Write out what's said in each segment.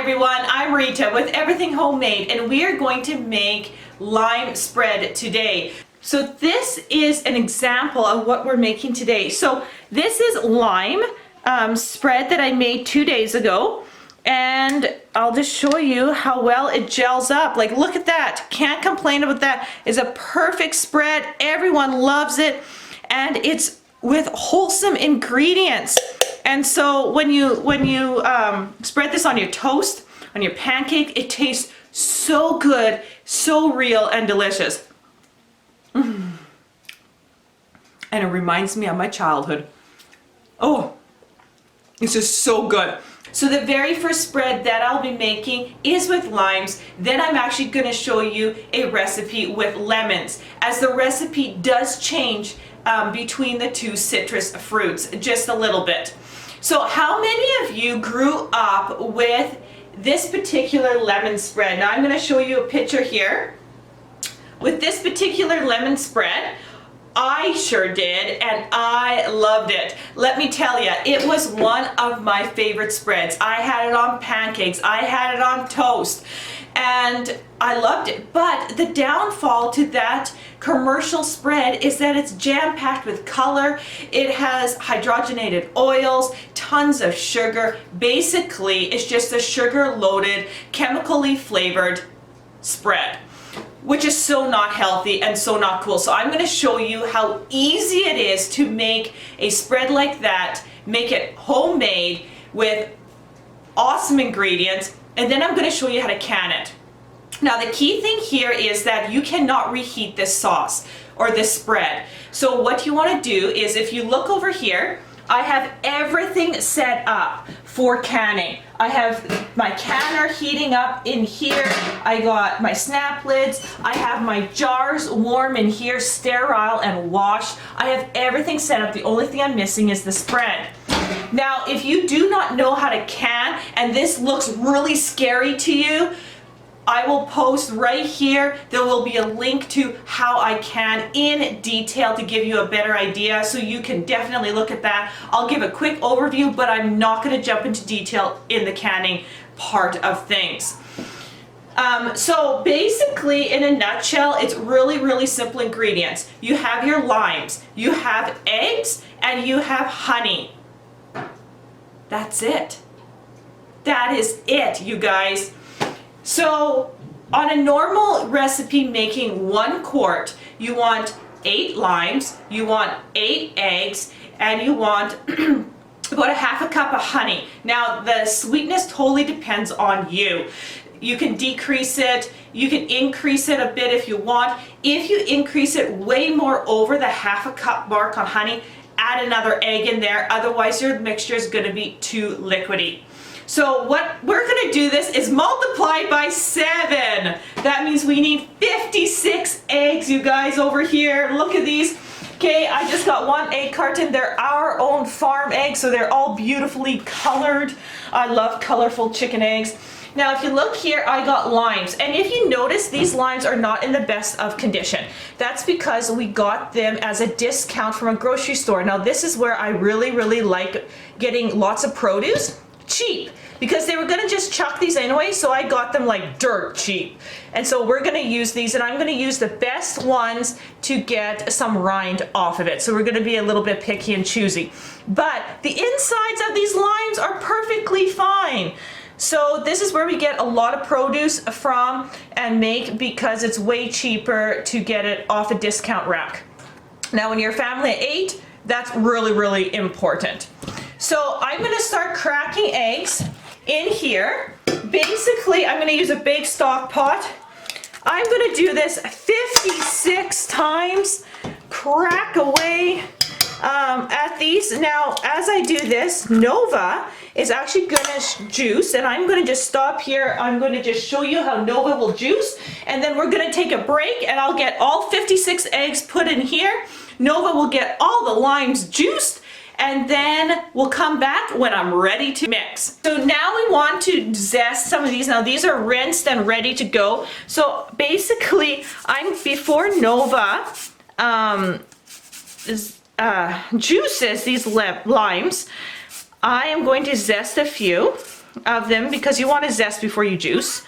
everyone, I'm Rita with Everything Homemade, and we are going to make lime spread today. So this is an example of what we're making today. So this is lime spread that I made 2 days ago, and I'll just show you how well it gels up. Like, look at that, can't complain about that. It's a perfect spread, everyone loves it, and it's with wholesome ingredients. And so when you spread this on your toast, on your pancake, it tastes so good, so real and delicious. And it reminds me of my childhood. Oh, it's just so good. So the very first spread that I'll be making is with limes. Then I'm actually going to show you a recipe with lemons, as the recipe does change between the two citrus fruits just a little bit. So how many of you grew up with this particular lemon spread? Now I'm going to show you a picture here. With this particular lemon spread, I sure did, and I loved it. Let me tell you, it was one of my favorite spreads. I had it on pancakes, I had it on toast, and I loved it. But the downfall to that commercial spread is that it's jam-packed with color. It has hydrogenated oils, tons of sugar. Basically, it's just a sugar-loaded, chemically flavored spread, which is so not healthy and so not cool. So I'm going to show you how easy it is to make a spread like that, make it homemade with awesome ingredients, and then I'm going to show you how to can it. Now the key thing here is that you cannot reheat this sauce or this spread. So what you want to do is, if you look over here, I have everything set up for canning. I have my canner heating up in here. I got my snap lids. I have my jars warm in here, sterile and washed. I have everything set up. The only thing I'm missing is the spread. Now, if you do not know how to can, and this looks really scary to you, I will post right here. There will be a link to how I can in detail to give you a better idea, so you can definitely look at that. I'll give a quick overview, but I'm not going to jump into detail in the canning part of things. So basically, in a nutshell, it's really simple ingredients. You have your limes, you have eggs, and you have honey. That's it. That is it, you guys. So on a normal recipe making 1 quart, you want 8 limes, you want 8 eggs, and you want about a half a cup of honey. Now the sweetness totally depends on you. You can decrease it, you can increase it a bit if you want. If you increase it way more over the half a cup mark on honey, add another egg in there, otherwise your mixture is going to be too liquidy. So what we're going to do this is multiply by 7. That means we need 56 eggs, you guys, over here. Look at these. Okay, I just got 1 egg carton. They're our own farm eggs, so they're all beautifully colored. I love colorful chicken eggs. Now, if you look here, I got limes, and if you notice, these limes are not in the best of condition. That's because we got them as a discount from a grocery store. Now, this is where I really like getting lots of produce cheap, because they were going to just chuck these anyway, so I got them like dirt cheap. And so we're going to use these, and I'm going to use the best ones to get some rind off of it. So we're going to be a little bit picky and choosy. But the insides of these limes are perfectly fine. So this is where we get a lot of produce from and make, because it's way cheaper to get it off a discount rack. Now when you're a family of 8, that's really important. So I'm going to start cracking eggs in here. Basically, I'm going to use a big stock pot. I'm going to do this 56 times, crack away at these. Now, as I do this, Nova is actually going to juice, and I'm going to just stop here. I'm going to just show you how Nova will juice, and then we're going to take a break, and I'll get all 56 eggs put in here. Nova will get all the limes juiced, and then we'll come back when I'm ready to mix. So now we want to zest some of these. Now these are rinsed and ready to go. So basically, before Nova juices these limes, I am going to zest a few. of them because you want to zest before you juice.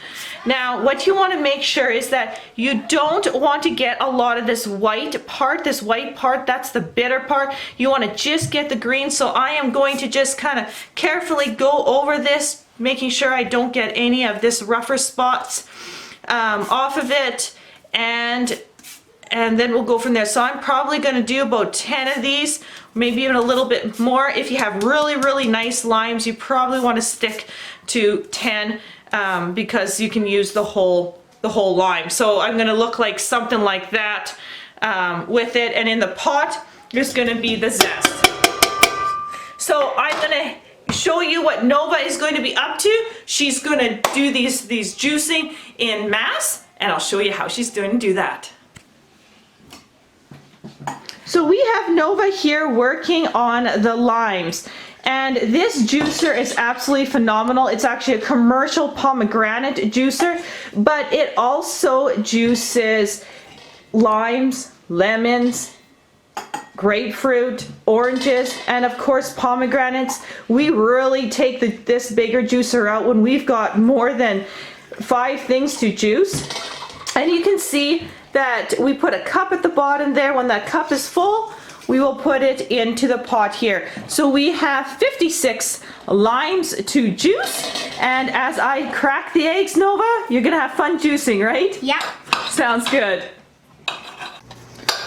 Now, what you want to make sure is that you don't want to get a lot of this white part. This white part, that's the bitter part. You want to just get the green. So I am going to just kind of carefully go over this, making sure I don't get any of this rougher spots off of it. And then we'll go from there. So I'm probably going to do about 10 of these, maybe even a little bit more. If you have really, really nice limes, you probably want to stick to 10 because you can use the whole lime. So I'm going to look like something like that with it. And in the pot, there's going to be the zest. So I'm going to show you what Nova is going to be up to. She's going to do these juicing in mass, and I'll show you how she's going to do that. So we have Nova here working on the limes, and this juicer is absolutely phenomenal. It's actually a commercial pomegranate juicer, but it also juices limes, lemons, grapefruit, oranges, and of course pomegranates. We really take this bigger juicer out when we've got more than 5 things to juice. And you can see that we put a cup at the bottom there. When that cup is full, we will put it into the pot here. So we have 56 limes to juice, and as I crack the eggs, Nova, you're gonna have fun juicing, right? Yeah. Sounds good.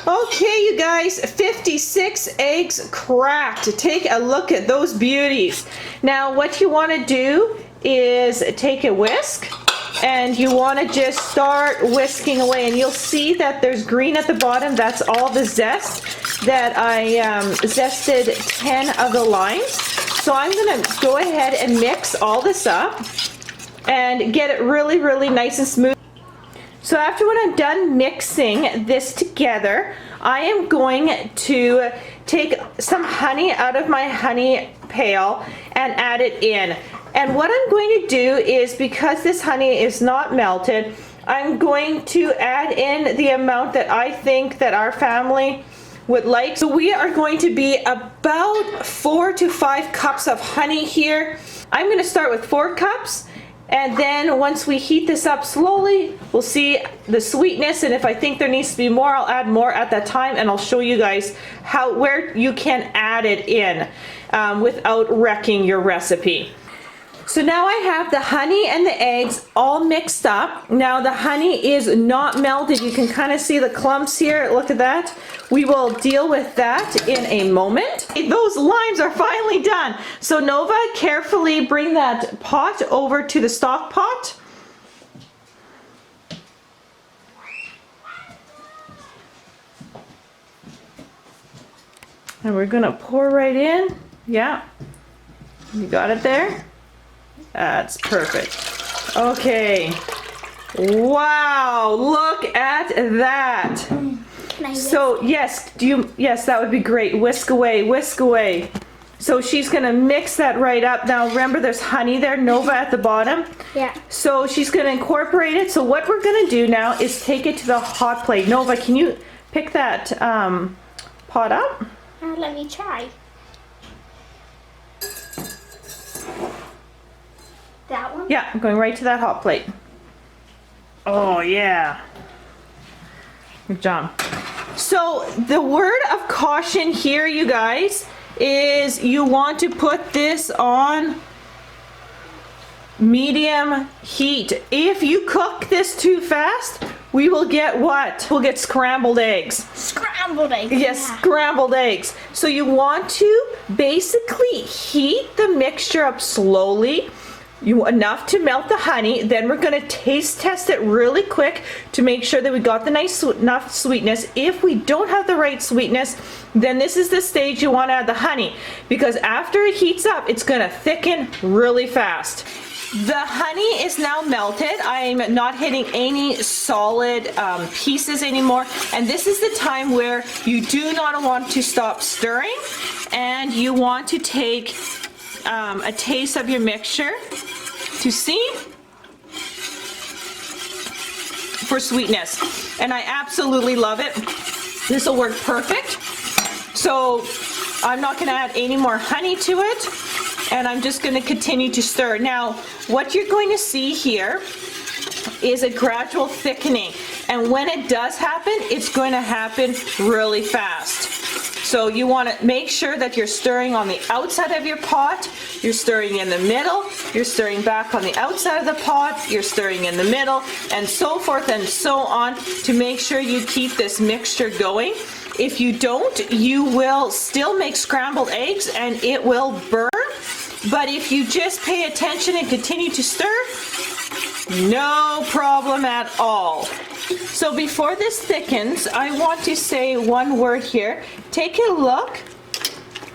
Okay, you guys, 56 eggs cracked. Take a look at those beauties. Now, what you want to do is take a whisk, and you want to just start whisking away, and you'll see that there's green at the bottom. That's all the zest that I zested 10 of the limes. So I'm going to go ahead and mix all this up and get it really, really nice and smooth. So after when I'm done mixing this together, I am going to take some honey out of my honey pail and add it in. And what I'm going to do is, because this honey is not melted, I'm going to add in the amount that I think that our family would like. So we are going to be about 4 to 5 cups of honey here. I'm going to start with 4 cups. And then once we heat this up slowly, we'll see the sweetness, and if I think there needs to be more, I'll add more at that time, and I'll show you guys where you can add it in without wrecking your recipe. So now I have the honey and the eggs all mixed up. Now the honey is not melted. You can kind of see the clumps here. Look at that. We will deal with that in a moment. Those limes are finally done. So Nova, carefully bring that pot over to the stock pot. And we're gonna pour right in. Yeah, you got it there? That's perfect. Okay. Wow, look at that. So yes, yes, that would be great. Whisk away, whisk away. So she's gonna mix that right up. Now remember, there's honey there, Nova, at the bottom. Yeah. So she's gonna incorporate it. So what we're gonna do now is take it to the hot plate. Nova, can you pick that pot up? Let me try. That one? Yeah, I'm going right to that hot plate. Oh yeah. Good job. So the word of caution here, you guys, is you want to put this on medium heat. If you cook this too fast, we will get what? We'll get scrambled eggs. Scrambled eggs. Yes, yeah. Scrambled eggs. So you want to basically heat the mixture up slowly. Enough to melt the honey. Then we're going to taste test it really quick to make sure that we got the enough sweetness. If we don't have the right sweetness, then this is the stage you want to add the honey, because after it heats up, it's going to thicken really fast. The honey is now melted. I'm not hitting any solid pieces anymore, and this is the time where you do not want to stop stirring, and you want to take a taste of your mixture to see for sweetness, and I absolutely love it. This will work perfect. So I'm not going to add any more honey to it. and I'm just going to continue to stir. Now, what you're going to see here is a gradual thickening, and when it does happen, it's going to happen really fast. So you want to make sure that you're stirring on the outside of your pot, you're stirring in the middle, you're stirring back on the outside of the pot, you're stirring in the middle, and so forth and so on, to make sure you keep this mixture going. If you don't, you will still make scrambled eggs and it will burn. But if you just pay attention and continue to stir, no problem at all. So before this thickens, I want to say one word here. Take a look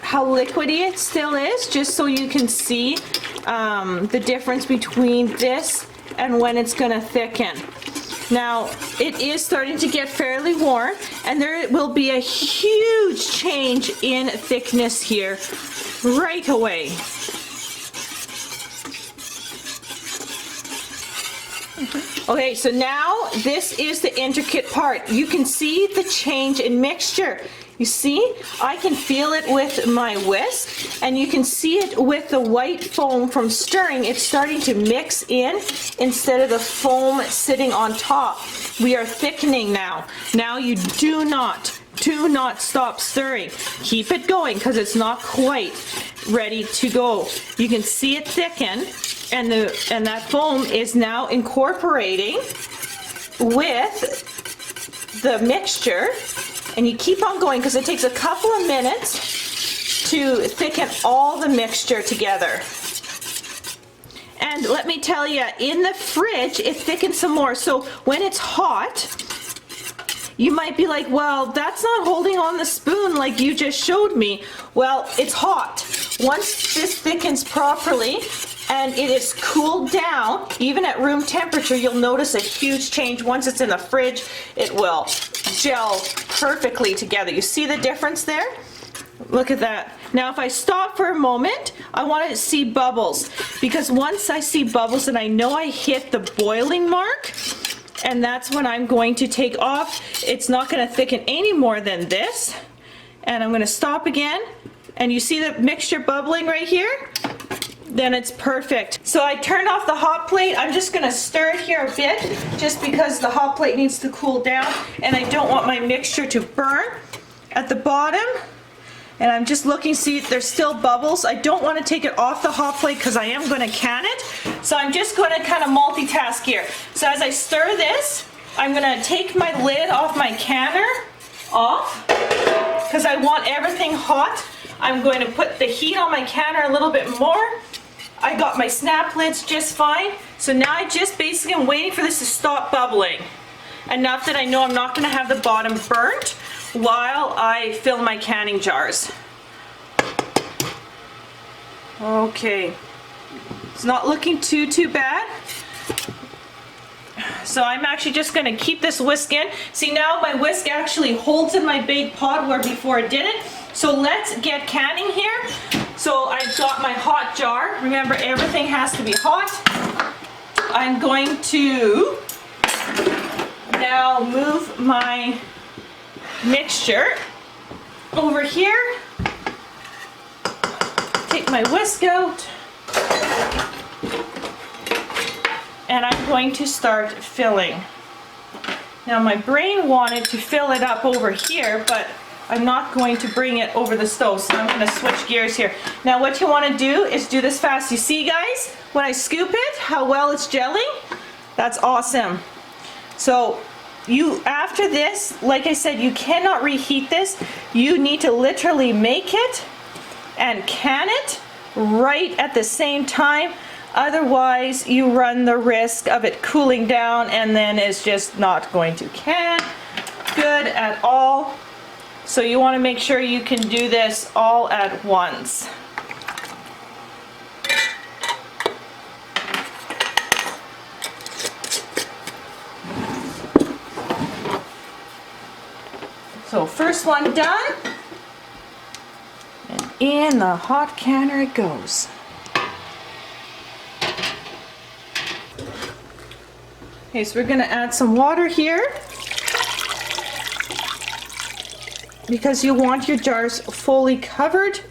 how liquidy it still is, just so you can see the difference between this and when it's going to thicken. Now, it is starting to get fairly warm, and there will be a huge change in thickness here right away. Okay, so now this is the intricate part. You can see the change in mixture. You see, I can feel it with my whisk, and you can see it with the white foam from stirring. It's starting to mix in instead of the foam sitting on top. We are thickening now. Now you do not stop stirring. Keep it going because it's not quite ready to go. You can see it thicken, and that foam is now incorporating with the mixture. And you keep on going because it takes a couple of minutes to thicken all the mixture together. And let me tell you, in the fridge, it thickens some more. So when it's hot, you might be like, well, that's not holding on the spoon like you just showed me. Well, it's hot. Once this thickens properly and it is cooled down, even at room temperature, you'll notice a huge change. Once it's in the fridge, it will gel perfectly together. You see the difference there? Look at that. Now, if I stop for a moment, I want to see bubbles, because once I see bubbles and I know I hit the boiling mark, and that's when I'm going to take off. It's not going to thicken any more than this. And I'm going to stop again, and you see the mixture bubbling right here? Then it's perfect. So I turned off the hot plate. I'm just going to stir it here a bit, just because the hot plate needs to cool down, and I don't want my mixture to burn at the bottom. And I'm just looking, see, there's still bubbles. I don't want to take it off the hot plate because I am going to can it. So I'm just going to kind of multitask here. So as I stir this, I'm going to take my lid off my canner off because I want everything hot. I'm going to put the heat on my canner a little bit more. I got my snap lids just fine. So now I just basically am waiting for this to stop bubbling. Enough that I know I'm not going to have the bottom burnt while I fill my canning jars. Okay, it's not looking too bad. So I'm actually just going to keep this whisk in. See, now my whisk actually holds in my big pot where before it didn't. So let's get canning here. So I've got my hot jar. Remember, everything has to be hot. I'm going to now move my mixture over here. Take my whisk out. And I'm going to start filling. Now my brain wanted to fill it up over here, but I'm not going to bring it over the stove, so I'm going to switch gears here. Now what you want to do is do this fast. You see, guys, when I scoop it, how well it's gelling? That's awesome. So after this, like I said, you cannot reheat this. You need to literally make it and can it right at the same time. Otherwise, you run the risk of it cooling down, and then it's just not going to can good at all. So you want to make sure you can do this all at once. So first one done, and in the hot canner it goes. Okay, so we're going to add some water here because you want your jars fully covered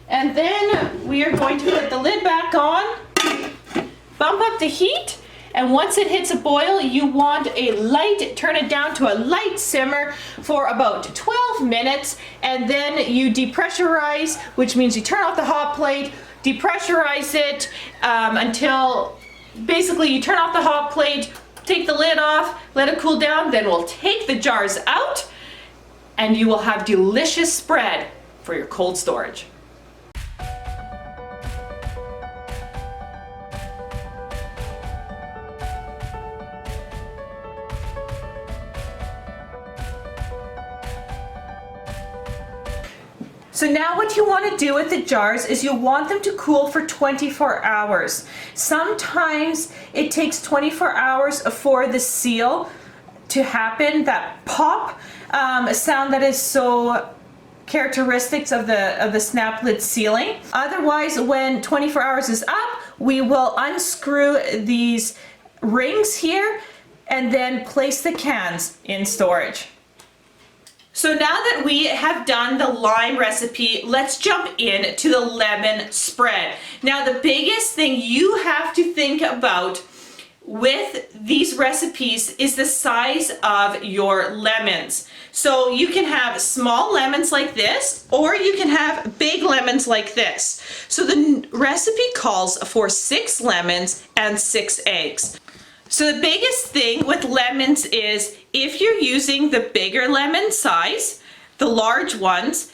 And then we are going to put the lid back on, bump up the heat, and once it hits a boil, you want a light, turn it down to a light simmer for about 12 minutes, and then you depressurize, which means you turn off the hot plate, depressurize it until basically you turn off the hot plate, take the lid off, let it cool down, then we'll take the jars out, and you will have delicious spread for your cold storage. So now what you want to do with the jars is you want them to cool for 24 hours. Sometimes it takes 24 hours for the seal to happen, that pop sound that is so characteristics of the snap lid sealing. Otherwise, when 24 hours is up, we will unscrew these rings here and then place the cans in storage. So now that we have done the lime recipe, let's jump in to the lemon spread. Now the biggest thing you have to think about with these recipes is the size of your lemons. So you can have small lemons like this, or you can have big lemons like this. So the recipe calls for 6 lemons and 6 eggs. So the biggest thing with lemons is if you're using the bigger lemon size, the large ones,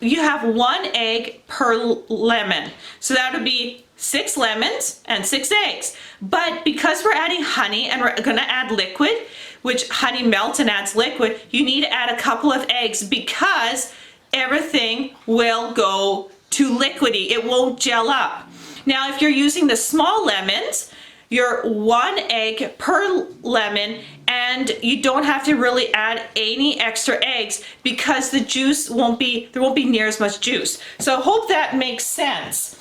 you have 1 egg per lemon. So that would be 6 lemons and 6 eggs. But because we're adding honey and we're gonna add liquid, which honey melts and adds liquid, you need to add a couple of eggs because everything will go too liquidy. It won't gel up. Now, if you're using the small lemons, you're 1 egg per lemon, and you don't have to really add any extra eggs because the juice there won't be near as much juice. So I hope that makes sense.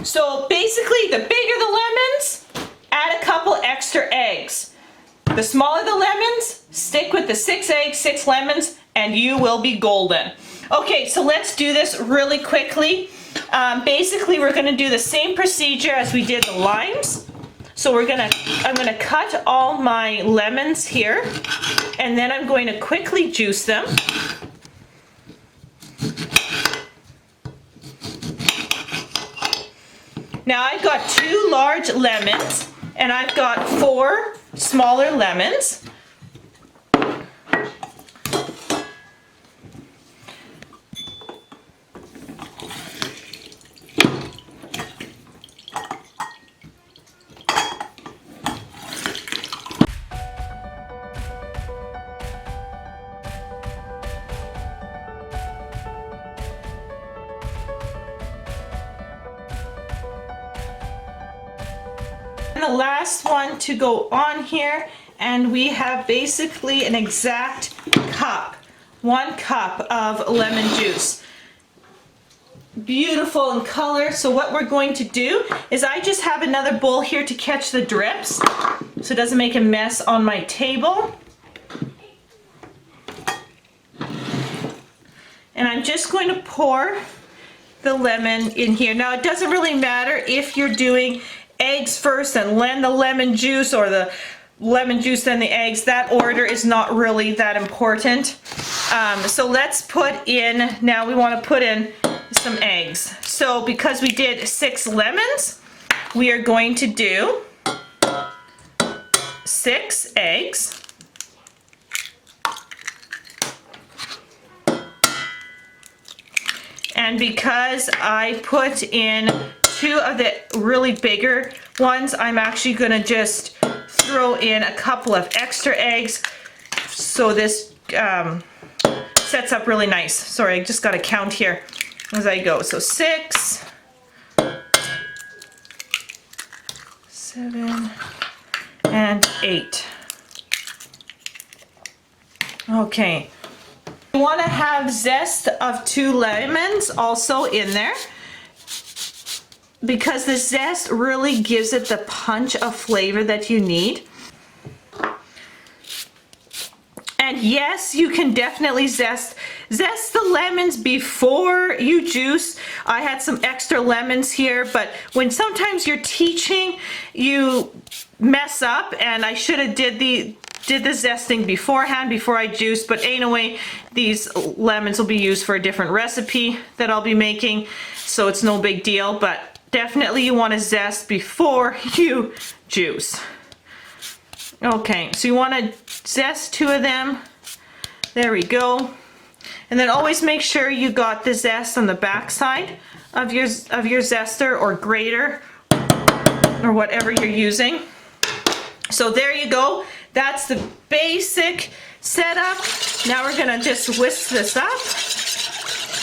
So basically, the bigger the lemons, add a couple extra eggs. The smaller the lemons, stick with the 6 eggs, 6 lemons, and you will be golden. Okay, so let's do this really quickly. Basically, we're gonna do the same procedure as we did the limes. So I'm gonna cut all my lemons here, and then I'm going to quickly juice them. Now I've got 2 large lemons, and I've got 4 smaller lemons. And the last one to go on here, and we have basically an exact cup, 1 cup of lemon juice. Beautiful in color. So what we're going to do is I just have another bowl here to catch the drips so it doesn't make a mess on my table. And I'm just going to pour the lemon in here. Now it doesn't really matter if you're doing eggs first and then the lemon juice, or the lemon juice then the eggs. That order is not really that important. So let's put in, now we want to put in some eggs. So because we did 6 lemons, we are going to do 6 eggs. And because I put in 2 of the really bigger ones, I'm actually gonna just throw in a couple of extra eggs so this sets up really nice. Sorry, I just gotta count here as I go. So 6, 7, and 8. Okay. You want to have zest of 2 lemons also in there, because the zest really gives it the punch of flavor that you need. And yes, you can definitely zest the lemons before you juice. I had some extra lemons here, but when sometimes you're teaching, you mess up, and I should have did the zesting beforehand before I juiced, but anyway, these lemons will be used for a different recipe that I'll be making, so it's no big deal, but definitely you want to zest before you juice. Okay, so you want to zest 2 of them. There we go. And then always make sure you got the zest on the back side of your zester or grater or whatever you're using. So there you go. That's the basic setup. Now we're gonna just whisk this up.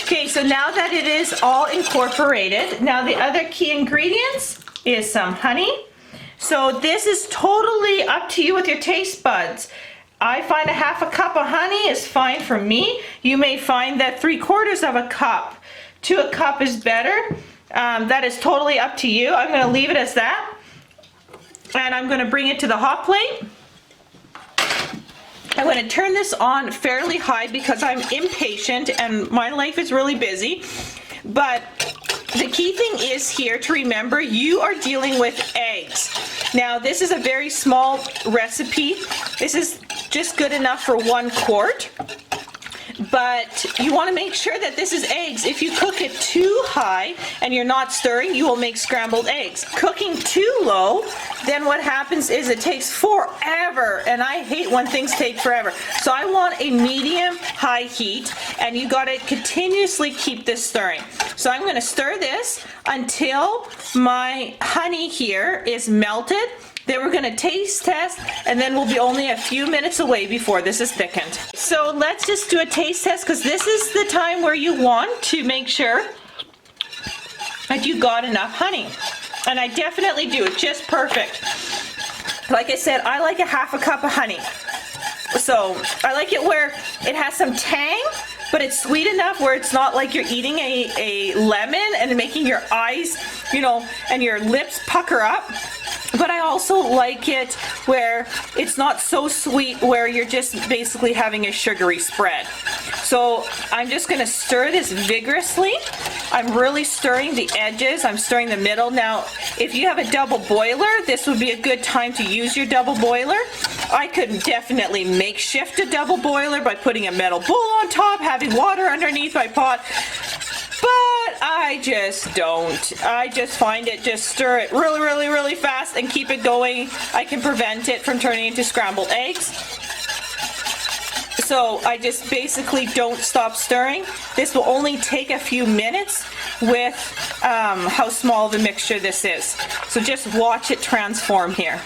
Okay, so now that it is all incorporated, now the other key ingredients is some honey. So this is totally up to you with your taste buds. I find a half a cup of honey is fine for me. You may find that 3/4 of a cup to a cup is better. That is totally up to you. I'm gonna leave it as that. And I'm gonna bring it to the hot plate. I'm going to turn this on fairly high because I'm impatient and my life is really busy. But the key thing is here to remember, you are dealing with eggs. Now this is a very small recipe. This is just good enough for 1 quart. But you want to make sure that this is eggs. If you cook it too high and you're not stirring, you will make scrambled eggs. Cooking too low, then what happens is it takes forever, and I hate when things take forever. So I want a medium high heat, and you got to continuously keep this stirring. So I'm going to stir this until my honey here is melted. Then we're going to taste test, and then we'll be only a few minutes away before this is thickened. So let's just do a taste test, because this is the time where you want to make sure that you got enough honey. And I definitely do. It's just perfect. Like I said, I like a half a cup of honey. So I like it where it has some tang, but it's sweet enough where it's not like you're eating a lemon and making your eyes, you know, and your lips pucker up. But I also like it where it's not so sweet where you're just basically having a sugary spread. So I'm just going to stir this vigorously. I'm really stirring the edges. I'm stirring the middle. Now, if you have a double boiler, this would be a good time to use your double boiler. I could definitely makeshift a double boiler by putting a metal bowl on top, having water underneath my pot. But I just don't. I just find it, just stir it really, really, really fast and keep it going. I can prevent it from turning into scrambled eggs. So I just basically don't stop stirring. This will only take a few minutes with how small the mixture this is. So just watch it transform here.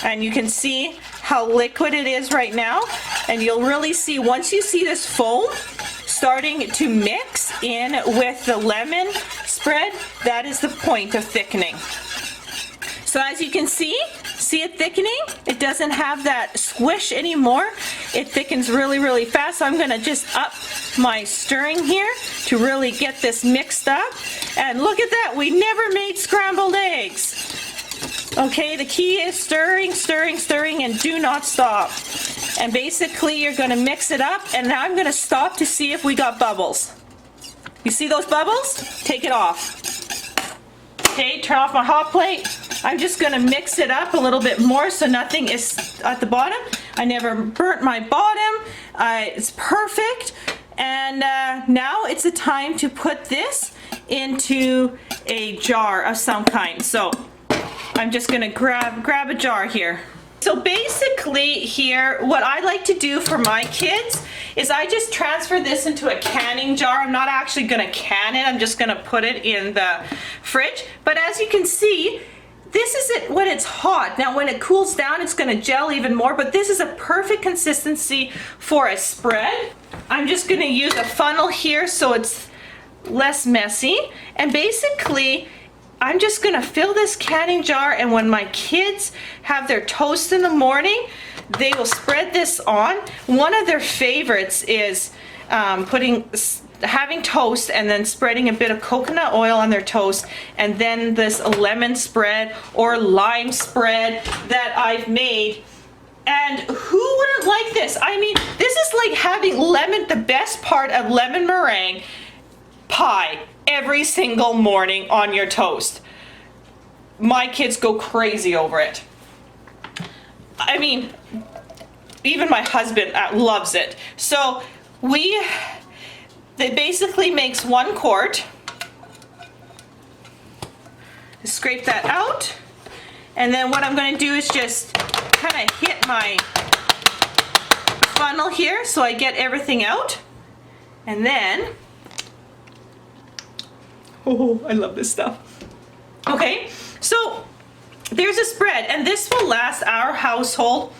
And you can see how liquid it is right now. And you'll really see, once you see this foam starting to mix in with the lemon spread, that is the point of thickening. So as you can see it thickening? It doesn't have that squish anymore. It thickens really, really fast. So I'm gonna just up my stirring here to really get this mixed up. And look at that, we never made scrambled eggs. Okay, the key is stirring, stirring, stirring, and do not stop. And basically you're gonna mix it up, and now I'm gonna stop to see if we got bubbles. You see those bubbles? Take it off. Okay, turn off my hot plate. I'm just gonna mix it up a little bit more so nothing is at the bottom. I never burnt my bottom. It's perfect. And now it's the time to put this into a jar of some kind. So I'm just gonna grab a jar here. So basically here, what I like to do for my kids is I just transfer this into a canning jar. I'm not actually gonna can it, I'm just gonna put it in the fridge. But as you can see, this is it when it's hot. Now when it cools down, it's gonna gel even more, but this is a perfect consistency for a spread. I'm just gonna use a funnel here so it's less messy. And basically, I'm just gonna fill this canning jar, and when my kids have their toast in the morning, they will spread this on. One of their favorites is having toast and then spreading a bit of coconut oil on their toast, and then this lemon spread or lime spread that I've made And who wouldn't like this? I mean, this is like having the best part of lemon meringue pie every single morning on your toast. My kids go crazy over it. I mean, even my husband loves it. So it basically makes 1 quart. Scrape that out. And then what I'm going to do is just kind of hit my funnel here so I get everything out. And then, oh, I love this stuff. Okay, so there's a spread, and this will last our household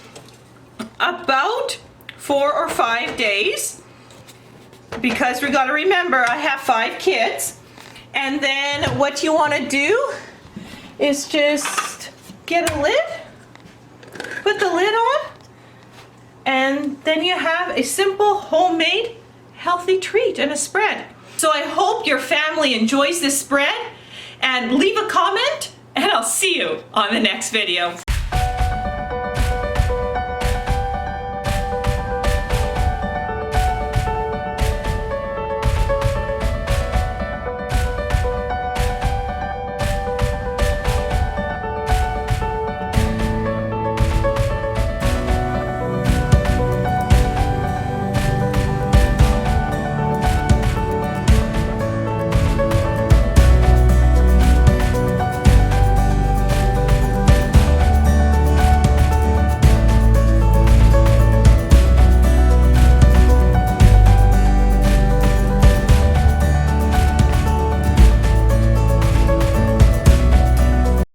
about 4 or 5 days, because we got to remember I have 5 kids. And then what you want to do is just get a lid, put the lid on, and then you have a simple homemade healthy treat and a spread. So I hope your family enjoys this spread, and leave a comment, and I'll see you on the next video.